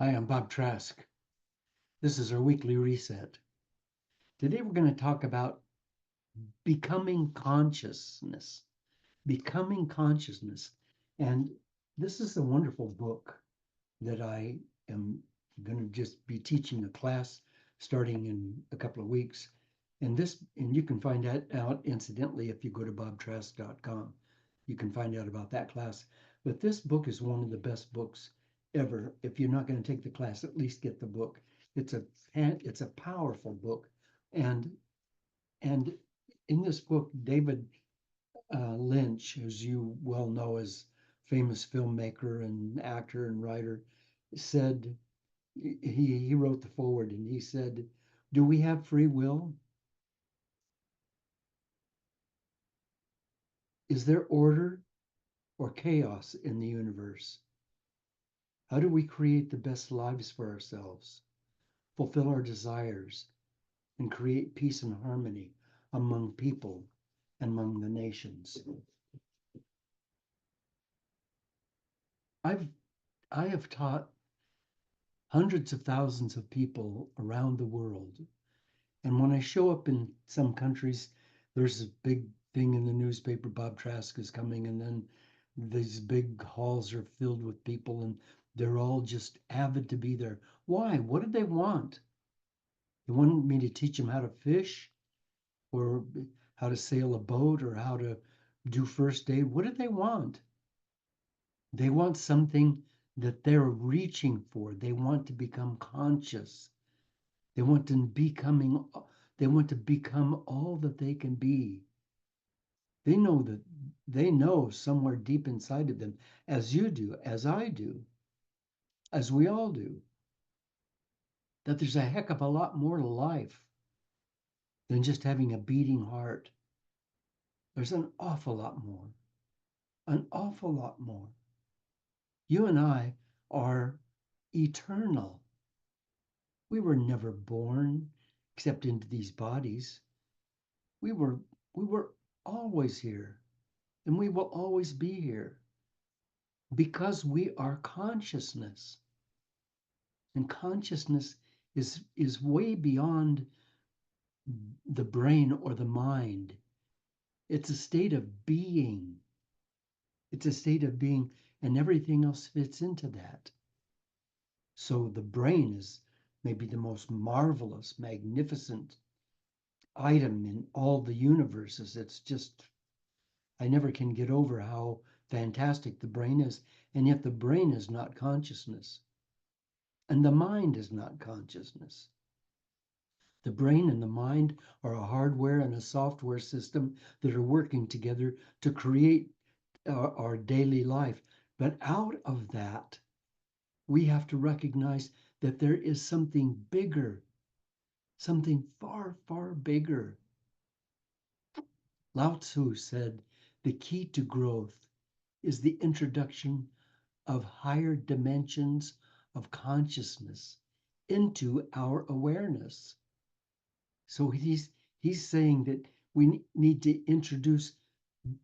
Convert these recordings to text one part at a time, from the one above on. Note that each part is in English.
Hi, I'm Bob Trask. This is our weekly reset. Today we're going to talk about becoming consciousness. Becoming consciousness. And this is a wonderful book that I am going to just be teaching a class starting in a couple of weeks. And you can find that out incidentally if you go to bobtrask.com. You can find out about that class. But this book is one of the best books ever. If you're not going to take the class, at least get the book. It's a it's a powerful book, and and in this book, David Lynch, as you well know, is famous filmmaker and actor and writer, said he wrote the foreword and he said, "Do we have free will? Is there order or chaos in the universe? How do we create the best lives for ourselves, fulfill our desires, and create peace and harmony among people and among the nations?" I've I have taught hundreds of thousands of people around the world. And when I show up in some countries, there's a big thing in the newspaper, Bob Trask is coming, and then these big halls are filled with people and they're all just avid to be there. Why? What did they want? They wanted me to teach them how to fish or how to sail a boat or how to do first aid. What did they want? They want something that they're reaching for. They want to become conscious. They want to becoming they want to become all that they can be. They know that they know somewhere deep inside of them, as you do, as I do, as we all do, that there's a heck of a lot more to life than just having a beating heart. There's an awful lot more, an awful lot more. You and I are eternal. We were never born except into these bodies. We were we were always here and we will always be here because we are consciousness. And consciousness is way beyond the brain or the mind. It's a state of being. It's a state of being, and everything else fits into that. So the brain is maybe the most marvelous, magnificent item in all the universes. It's just, I never can get over how fantastic the brain is. And yet the brain is not consciousness, and the mind is not consciousness. The brain and the mind are a hardware and a software system that are working together to create our daily life. But out of that, we have to recognize that there is something bigger, something far, far bigger. Lao Tzu said, the key to growth is the introduction of higher dimensions of consciousness into our awareness. So he's saying that we need to introduce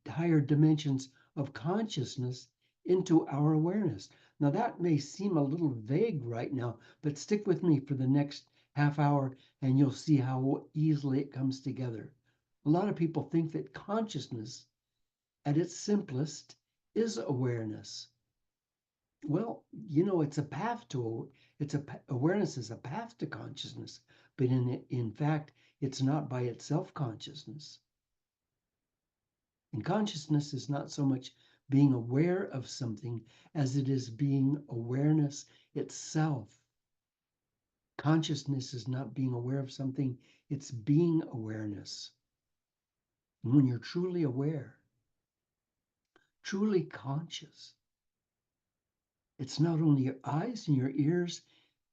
higher dimensions of consciousness into our awareness. Now that may seem a little vague right now, but stick with me for the next half hour and you'll see how easily it comes together. A lot of people think that consciousness at its simplest is awareness. Well, it's a path to awareness is a path to consciousness, but in fact, it's not by itself consciousness. And consciousness is not so much being aware of something as it is being awareness itself. Consciousness is not being aware of something, it's being awareness. And when you're truly aware, truly conscious, it's not only your eyes and your ears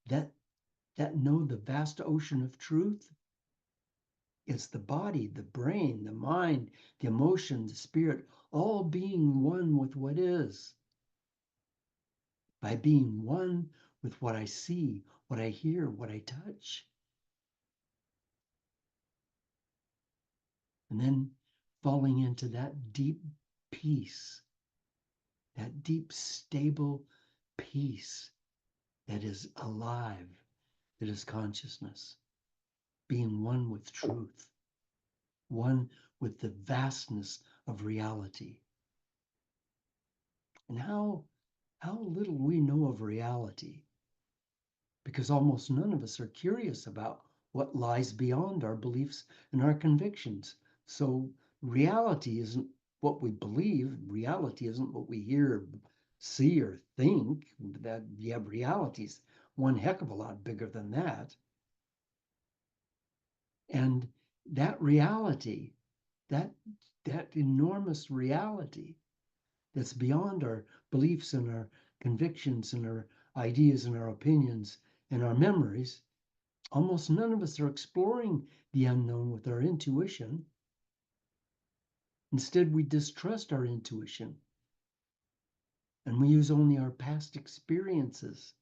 that know the vast ocean of truth. It's the body, the brain, the mind, the emotion, the spirit, all being one with what is. By being one with what I see, what I hear, what I touch. And then falling into that deep peace, that deep, stable peace that is alive, that is consciousness, being one with truth, one with the vastness of reality. And how little we know of reality, because almost none of us are curious about what lies beyond our beliefs and our convictions. So reality isn't what we believe, reality isn't what we hear, see, or think. That yeah, reality's one heck of a lot bigger than that. And that reality, that that enormous reality that's beyond our beliefs and our convictions and our ideas and our opinions and our memories, almost none of us are exploring the unknown with our intuition. Instead, we distrust our intuition and we use only our past experiences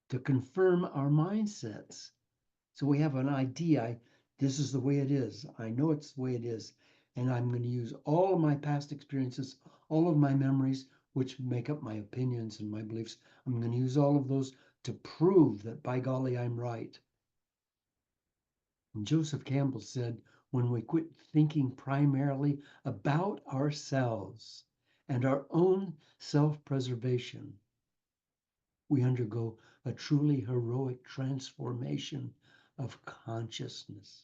to confirm our mindsets. So we have an idea, this is the way it is. I know it's the way it is. And I'm going to use all of my past experiences, all of my memories, which make up my opinions and my beliefs. I'm going to use all of those to prove that, by golly, I'm right. And Joseph Campbell said, when we quit thinking primarily about ourselves and our own self-preservation, we undergo a truly heroic transformation of consciousness.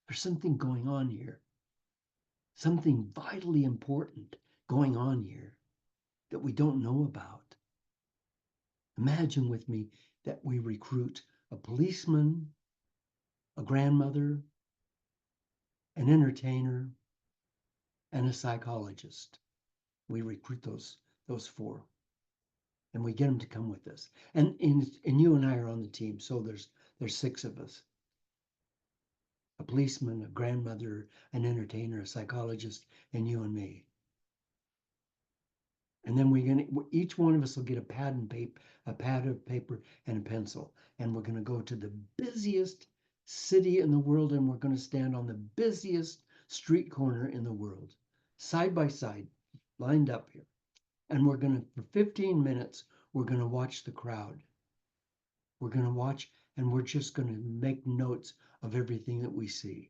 There's something going on here, something vitally important going on here that we don't know about. Imagine with me that we recruit a policeman, a grandmother, an entertainer, and a psychologist. We recruit those four, and we get them to come with us. And you and I are on the team, so there's six of us: a policeman, a grandmother, an entertainer, a psychologist, and you and me. And then each one of us will get a pad of paper and a pencil, and we're gonna go to the busiest city in the world, and we're gonna stand on the busiest street corner in the world, side by side, lined up here. And for 15 minutes, we're gonna watch the crowd. We're gonna watch, and we're just gonna make notes of everything that we see.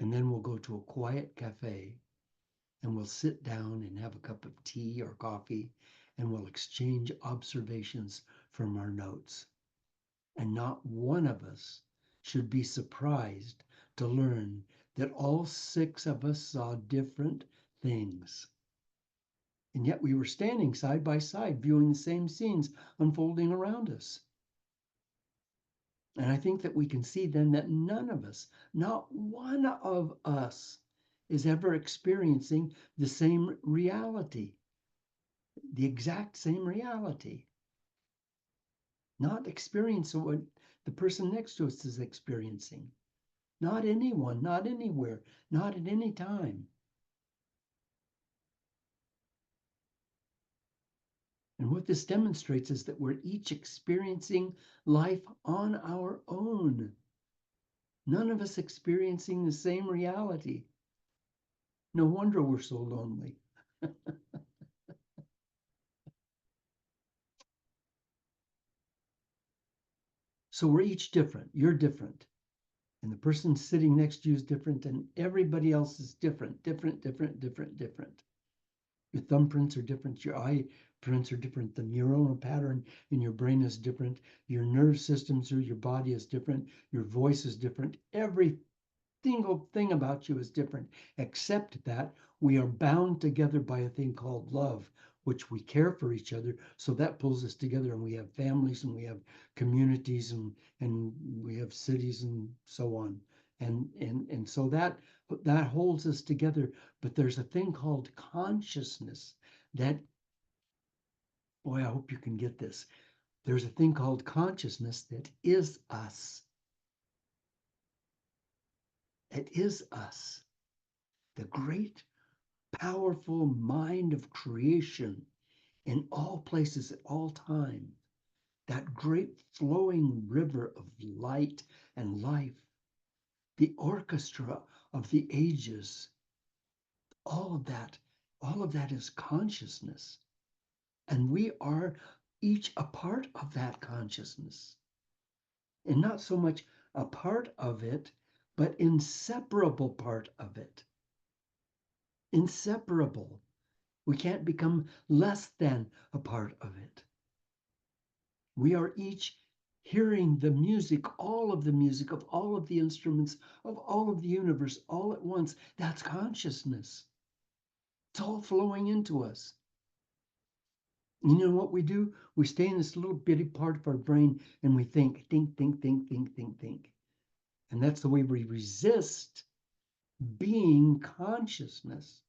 And then we'll go to a quiet cafe and we'll sit down and have a cup of tea or coffee, and we'll exchange observations from our notes. And not one of us should be surprised to learn that all six of us saw different things. And yet we were standing side by side, viewing the same scenes unfolding around us. And I think that we can see then that none of us, not one of us, is ever experiencing the same reality, the exact same reality. Not experiencing what the person next to us is experiencing. Not anyone, not anywhere, not at any time. And what this demonstrates is that we're each experiencing life on our own. None of us experiencing the same reality. No wonder we're so lonely. So we're each different. You're different. And the person sitting next to you is different, and everybody else is different, different, different, different, different. Your thumbprints are different. Your eye prints are different. The neuronal pattern in your brain is different. Your nerve system through your body is different. Your voice is different. Every single thing about you is different, except that we are bound together by a thing called love, which we care for each other. So that pulls us together, and we have families, and we have communities, and we have cities, and so on. And so that holds us together. But there's a thing called consciousness that, boy, I hope you can get this. There's a thing called consciousness that is us. It is us. The great, powerful mind of creation in all places at all time. That great flowing river of light and life. The orchestra of the ages. all of that, all of that is consciousness. And we are each a part of that consciousness. And not so much a part of it, but inseparable part of it. Inseparable. We can't become less than a part of it. We are each hearing the music, all of the music of all of the instruments of all of the universe all at once. That's consciousness. It's all flowing into us. You know what we do? We stay in this little bitty part of our brain and we think. And that's the way we resist being consciousness,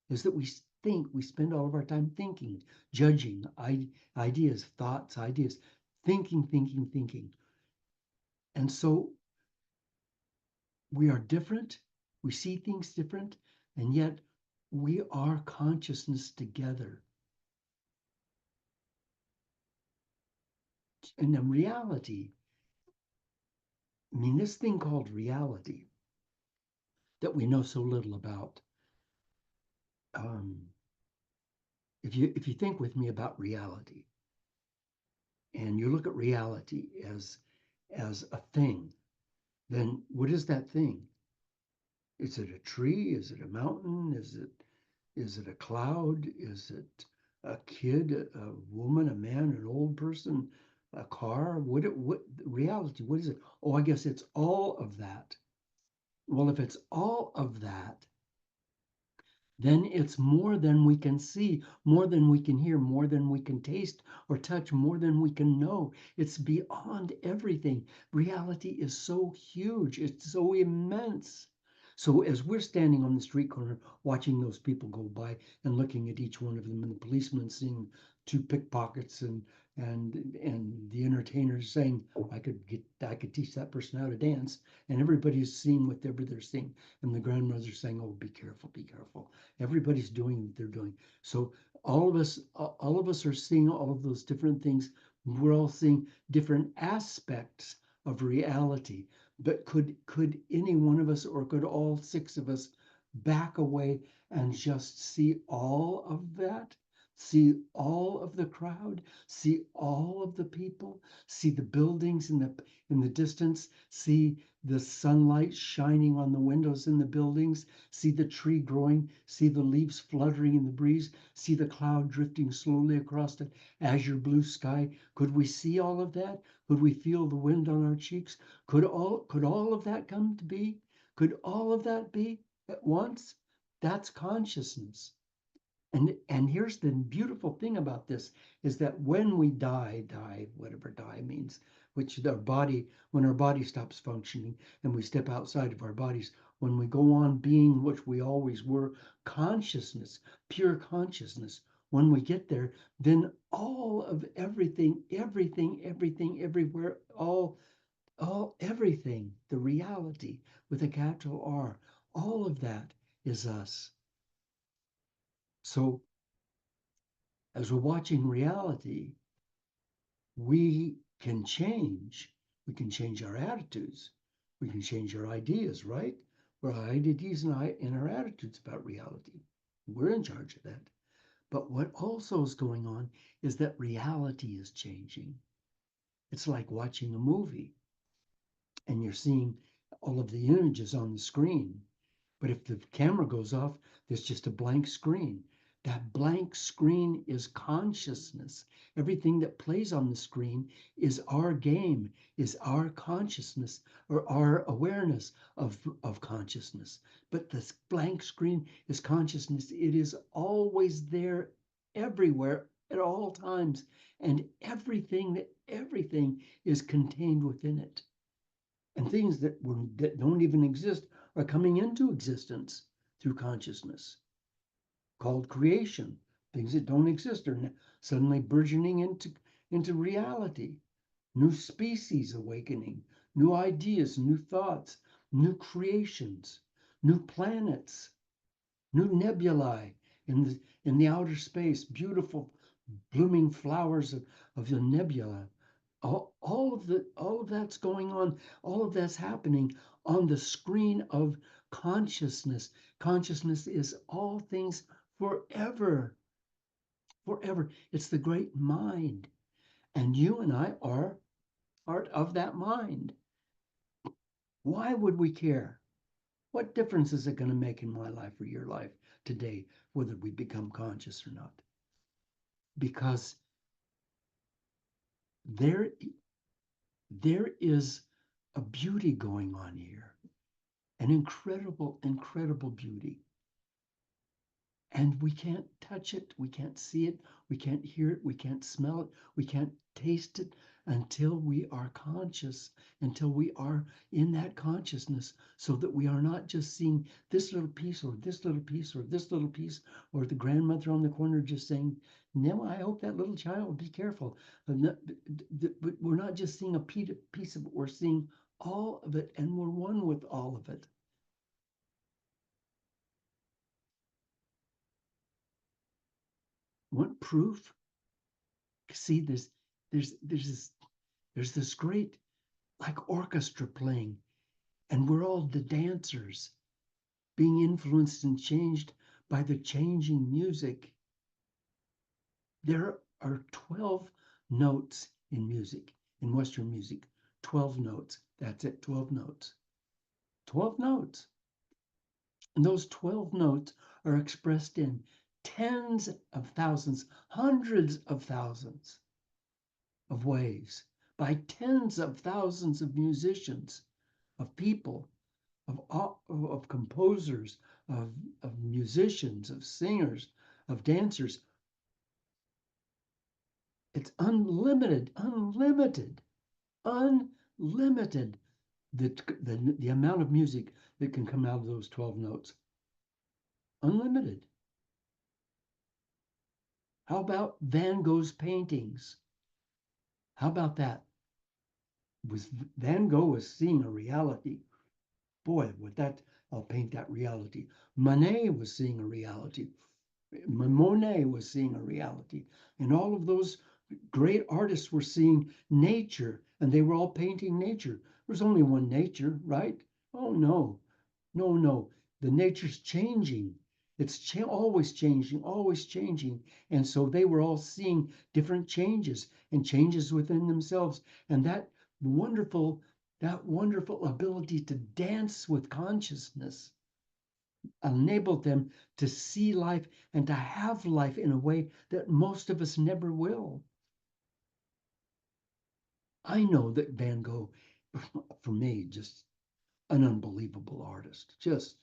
is that we think, we spend all of our time thinking, judging ideas, thoughts, ideas, thinking. And so we are different, we see things different, and yet we are consciousness together. And in reality, I mean, this thing called reality that we know so little about. Um, if you think with me about reality, and you look at reality as a thing, then what is that thing? Is it a tree? Is it a mountain? Is it a cloud? Is it a kid, a woman, a man, an old person, a car? What reality? What is it? Oh, I guess it's all of that. Well, if it's all of that, then it's more than we can see, more than we can hear, more than we can taste or touch, more than we can know. It's beyond everything. Reality is so huge, it's so immense. So as we're standing on the street corner watching those people go by and looking at each one of them, and the policeman seeing two pickpockets and the entertainers saying, oh, I could teach that person how to dance, and everybody's seeing whatever they're seeing, and the grandmother's saying, oh, be careful. Everybody's doing what they're doing. So all of us are seeing all of those different things. We're all seeing different aspects of reality. But could any one of us, or could all six of us, back away and just see all of that? See all of the crowd, see all of the people, see the buildings in the distance, see the sunlight shining on the windows in the buildings, see the tree growing, see the leaves fluttering in the breeze, see the cloud drifting slowly across the azure blue sky. Could we see all of that? Could we feel the wind on our cheeks? Could all of that come to be? Could all of that be at once? That's consciousness. And here's the beautiful thing about this, is that when we die, whatever die means, which when our body stops functioning and we step outside of our bodies, when we go on being which we always were, consciousness, pure consciousness, when we get there, then all of everything, everywhere, everything, the reality with a capital R, all of that is us. So as we're watching reality, we can change. We can change our attitudes. We can change our ideas, right? Our ideas and our attitudes about reality. We're in charge of that. But what also is going on is that reality is changing. It's like watching a movie and you're seeing all of the images on the screen. But if the camera goes off, there's just a blank screen. That blank screen is consciousness. Everything that plays on the screen is our game, is our consciousness or our awareness of consciousness. But this blank screen is consciousness. It is always there, everywhere, at all times. And everything is contained within it. And things that don't even exist are coming into existence through consciousness, called creation. Things that don't exist are suddenly burgeoning into reality. New species awakening, new ideas, new thoughts, new creations, new planets, new nebulae in the outer space, beautiful blooming flowers of the nebula. All of that's going on, all of that's happening on the screen Consciousness. Consciousness is all things forever. Forever. It's the great mind. And you and I are part of that mind. Why would we care? What difference is it going to make in my life or your life today, whether we become conscious or not? Because there, there is a beauty going on here, an incredible, incredible beauty. And we can't touch it, we can't see it, we can't hear it, we can't smell it, we can't taste it until we are conscious, until we are in that consciousness, so that we are not just seeing this little piece or this little piece or this little piece, or the grandmother on the corner just saying, no, I hope that little child, be careful. But we're not just seeing a piece of it, we're seeing all of it, and we're one with all of it. Want proof? See, there's this great like orchestra playing, and we're all the dancers being influenced and changed by the changing music. There are 12 notes in music, in Western music. 12 notes. That's it, 12 notes. 12 notes. And those 12 notes are expressed in tens of thousands, hundreds of thousands of ways by tens of thousands of musicians, of people, of composers, of musicians, of singers, of dancers. It's unlimited, unlimited, unlimited the amount of music that can come out of those 12 notes. Unlimited. How about Van Gogh's paintings? How about that? Was Van Gogh was seeing a reality. Boy, with that, I'll paint that reality. Manet was seeing a reality. Monet was seeing a reality. And all of those great artists were seeing nature, and they were all painting nature. There's only one nature, right? Oh, no, no, no. The nature's changing. It's always changing, always changing. And so they were all seeing different changes and changes within themselves. And that wonderful ability to dance with consciousness enabled them to see life and to have life in a way that most of us never will. I know that Van Gogh, for me, just an unbelievable artist, just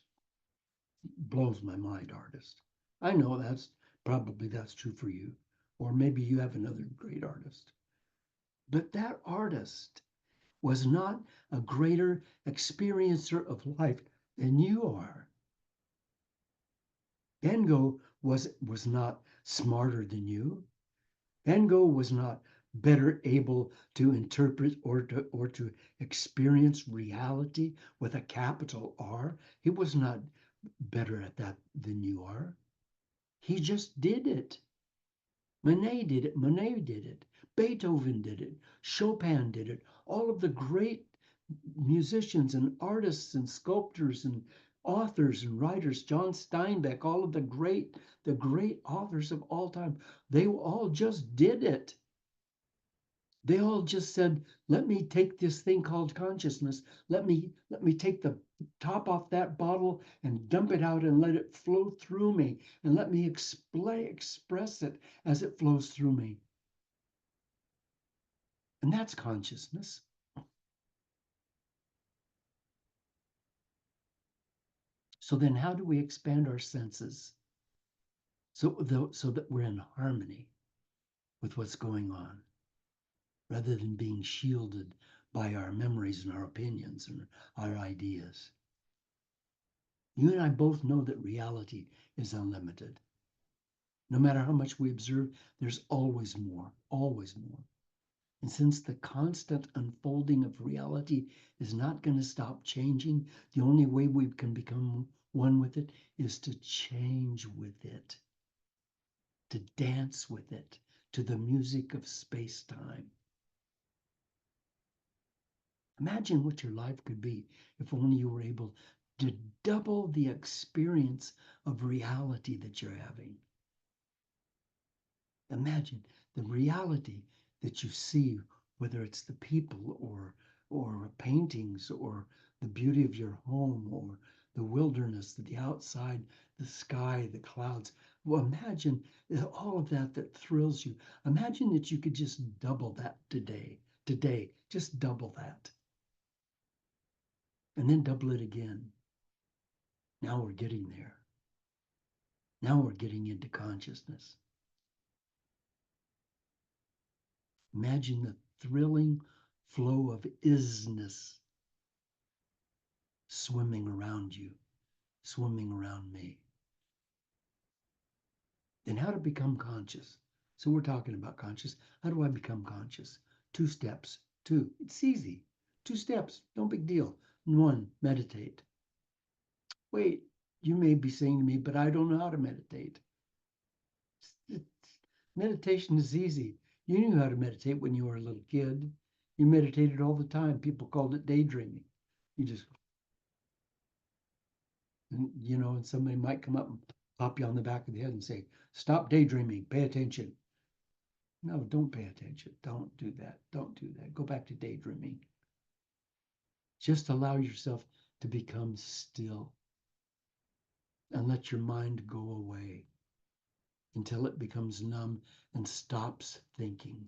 blows my mind artist. I know that's true for you, or maybe you have another great artist. But that artist was not a greater experiencer of life than you are. Van Gogh was not smarter than you. Van Gogh was not better able to interpret or to experience reality with a capital R. He was not better at that than you are. He just did it. Monet did it. Monet did it. Beethoven did it. Chopin did it. All of the great musicians and artists and sculptors and authors and writers, John Steinbeck, all of the great authors of all time, they all just did it. They all just said, let me take this thing called consciousness. Let me take the top off that bottle and dump it out and let it flow through me. And let me express it as it flows through me. And that's consciousness. So then how do we expand our senses so that we're in harmony with what's going on, rather than being shielded by our memories and our opinions and our ideas? You and I both know that reality is unlimited. No matter how much we observe, there's always more, always more. And since the constant unfolding of reality is not going to stop changing, the only way we can become one with it is to change with it, to dance with it, to the music of space-time. Imagine what your life could be if only you were able to double the experience of reality that you're having. Imagine the reality that you see, whether it's the people or paintings or the beauty of your home or the wilderness, the outside, the sky, the clouds. Well, imagine all of that that thrills you. Imagine that you could just double that today. Today, just double that. And then double it again. Now we're getting there. Now we're getting into consciousness. Imagine the thrilling flow of isness swimming around you, swimming around me. Then how to become conscious. So we're talking about conscious. How do I become conscious? 2 steps. Two. It's easy. 2 steps. No big deal. One, meditate. Wait, you may be saying to me, but I don't know how to meditate. Meditation is easy. You knew how to meditate when you were a little kid. You meditated all the time. People called it daydreaming. You just, and somebody might come up and pop you on the back of the head and say, stop daydreaming, pay attention. No, don't pay attention. Don't do that. Don't do that. Go back to daydreaming. Just allow yourself to become still and let your mind go away until it becomes numb and stops thinking.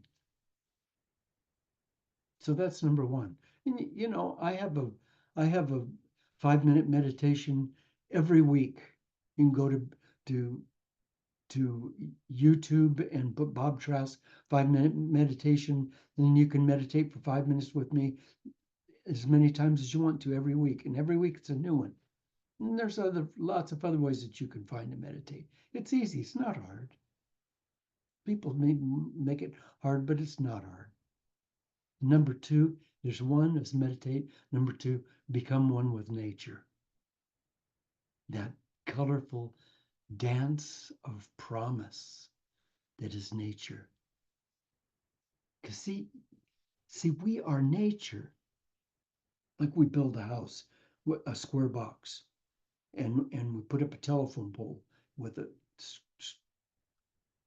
So that's number one. And I have a 5-minute meditation every week. You can go to YouTube and put Bob Trask 5-minute meditation. Then you can meditate for 5 minutes with me as many times as you want to every week. And every week it's a new one. And there's lots of other ways that you can find to meditate. It's easy, it's not hard. People may make it hard, but it's not hard. Number two, there's one is meditate. Number two, become one with nature. That colorful dance of promise that is nature. Because see, we are nature. Like we build a house, a square box, and we put up a telephone pole with a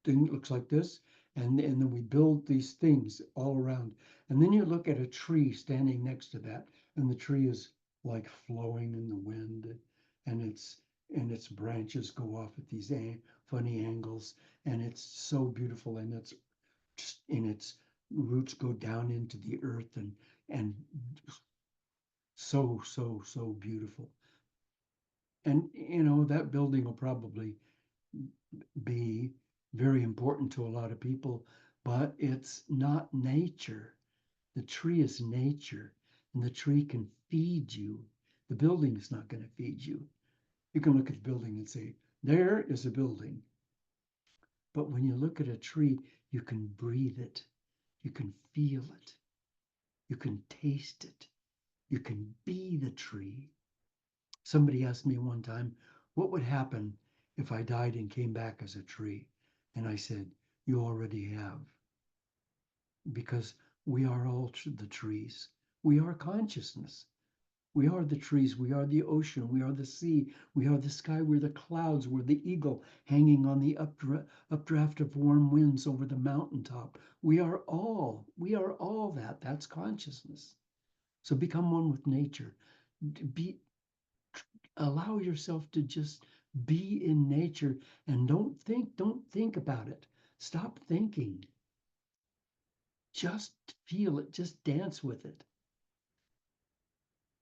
thing that looks like this, and then we build these things all around. And then you look at a tree standing next to that, and the tree is like flowing in the wind, and its branches go off at these funny angles, and it's so beautiful, and its roots go down into the earth, and so beautiful. And that building will probably be very important to a lot of people, but it's not nature. The tree is nature, and the tree can feed you. The building is not going to feed you. You can look at the building and say, there is a building. But when you look at a tree, you can breathe it, you can feel it, you can taste it, you can be the tree. Somebody asked me one time, what would happen if I died and came back as a tree? And I said, you already have. Because we are all the trees. We are consciousness. We are the trees. We are the ocean. We are the sea. We are the sky. We're the clouds. We're the eagle hanging on the updraft of warm winds over the mountaintop. We are all that. That's consciousness. So become one with nature. Be Allow yourself to just be in nature and don't think about it. Stop thinking. Just feel it, just dance with it.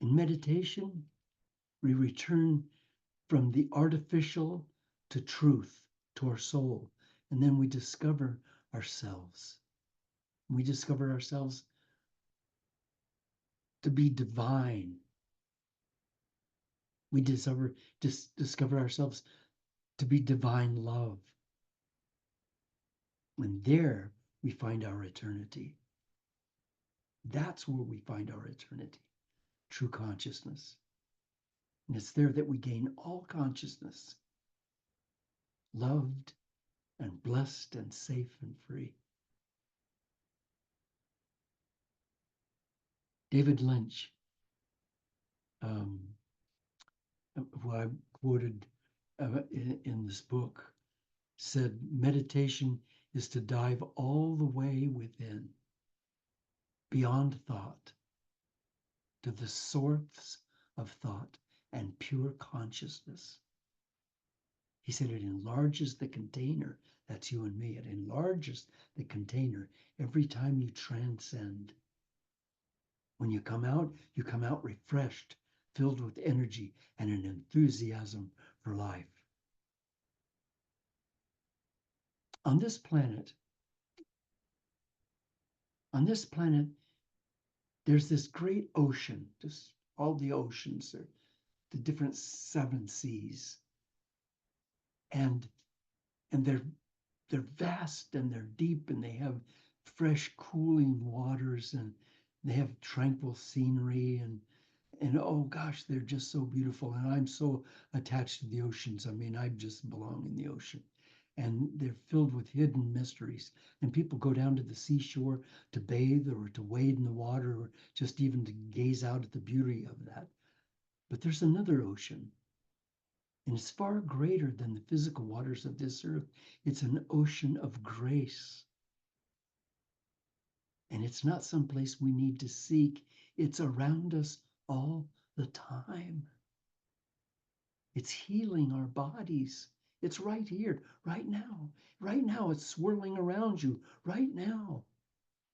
In meditation, we return from the artificial to truth, to our soul, and then we discover ourselves. We discover ourselves to be divine. We discover ourselves to be divine love. And there we find our eternity. That's where we find our eternity, true consciousness. And it's there that we gain all consciousness, loved and blessed and safe and free. David Lynch, um, who I quoted in this book, said meditation is to dive all the way within, beyond thought, to the source of thought and pure consciousness. He said it enlarges the container. That's you and me. It enlarges the container every time you transcend. When you come out refreshed, filled with energy and an enthusiasm for life. On this planet, on this planet, there's this great ocean, just all the oceans, the different seven seas, and and they're vast and they're deep and they have fresh, cooling waters and they have tranquil scenery and oh gosh, they're just so beautiful. And I'm so attached to the oceans. I mean, I just belong in the ocean. And they're filled with hidden mysteries. And people go down to the seashore to bathe or to wade in the water or just even to gaze out at the beauty of that. But there's another ocean, and it's far greater than the physical waters of this earth. It's an ocean of grace. And it's not someplace we need to seek, it's around us all the time. It's healing our bodies. It's right here, right now. Right now, it's swirling around you, right now.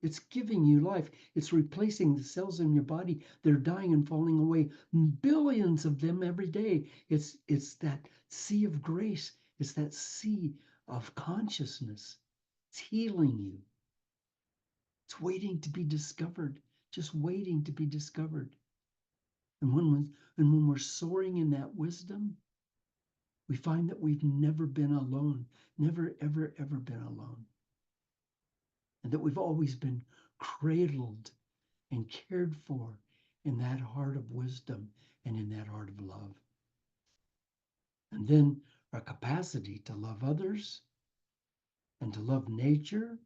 It's giving you life. It's replacing the cells in your body that are dying and falling away. Billions of them every day. It's that sea of grace. It's that sea of consciousness. It's healing you. It's waiting to be discovered, just waiting to be discovered. And when we're soaring in that wisdom, we find that we've never been alone, never, ever, ever been alone. And that we've always been cradled and cared for in that heart of wisdom and in that heart of love. And then our capacity to love others and to love nature,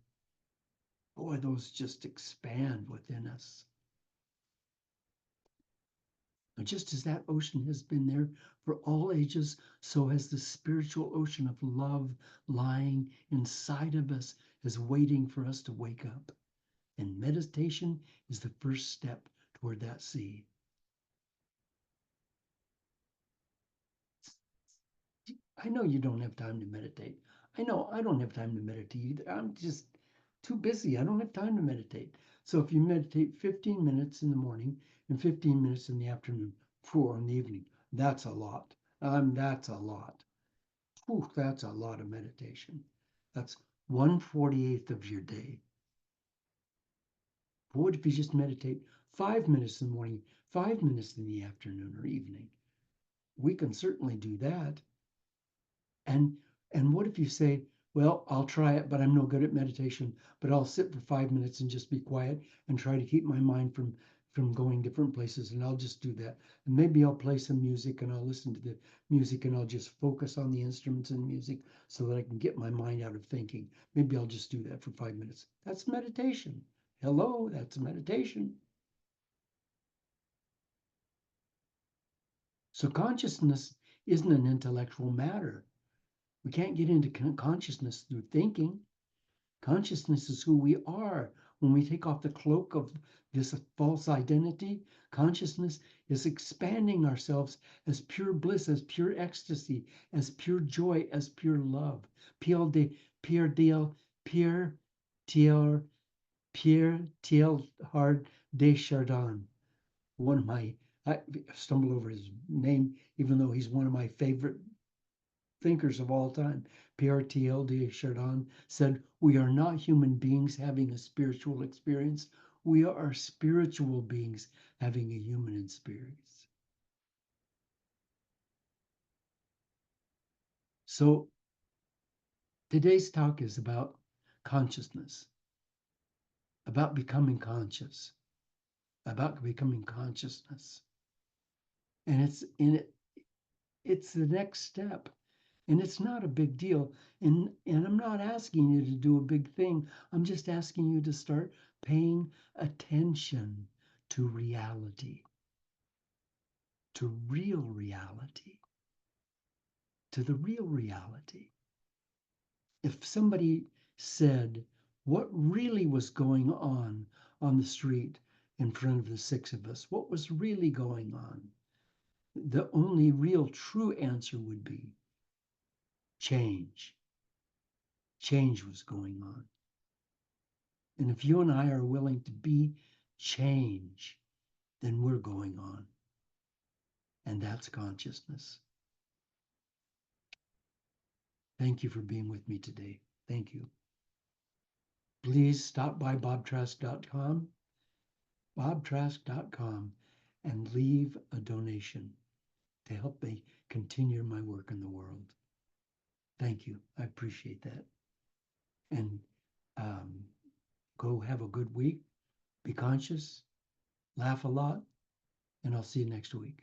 boy, those just expand within us. And just as that ocean has been there for all ages, so has the spiritual ocean of love lying inside of us, is waiting for us to wake up. And meditation is the first step toward that sea. I know you don't have time to meditate. I know I don't have time to meditate either. I'm just too busy. I don't have time to meditate. So if you meditate 15 minutes in the morning and 15 minutes in the afternoon, 4 in the evening, that's a lot. That's a lot. Whew, that's a lot of meditation. That's 1/48th of your day. But what if you just meditate 5 minutes in the morning, 5 minutes in the afternoon or evening? We can certainly do that. And and what if you say, well, I'll try it, but I'm no good at meditation, but I'll sit for 5 minutes and just be quiet and try to keep my mind from going different places, and I'll just do that. And maybe I'll play some music and I'll listen to the music and I'll just focus on the instruments and music so that I can get my mind out of thinking. Maybe I'll just do that for 5 minutes. That's meditation. Hello, that's meditation. So consciousness isn't an intellectual matter. We can't get into consciousness through thinking. Consciousness is who we are. When we take off the cloak of this false identity, consciousness is expanding ourselves as pure bliss, as pure ecstasy, as pure joy, as pure love. Pierre de Pierre Deal, Pierre Tier, Pierre Teilhard de Chardin. One of my I stumbled over his name, even though he's one of my favorite thinkers of all time. Pierre de Chardin said, we are not human beings having a spiritual experience. We are spiritual beings having a human experience. So today's talk is about consciousness, about becoming conscious, about becoming consciousness. And it's the next step. And it's not a big deal. And I'm not asking you to do a big thing. I'm just asking you to start paying attention to reality, to real reality, to the real reality. If somebody said what really was going on the street in front of the six of us, what was really going on, the only real true answer would be change. Change was going on. And if you and I are willing to be change, then we're going on. And that's consciousness. Thank you for being with me today. Thank you. Please stop by bobtrask.com, bobtrask.com, and leave a donation to help me continue my work in the world. Thank you. I appreciate that. And um, go have a good week. Be conscious, laugh a lot, and I'll see you next week.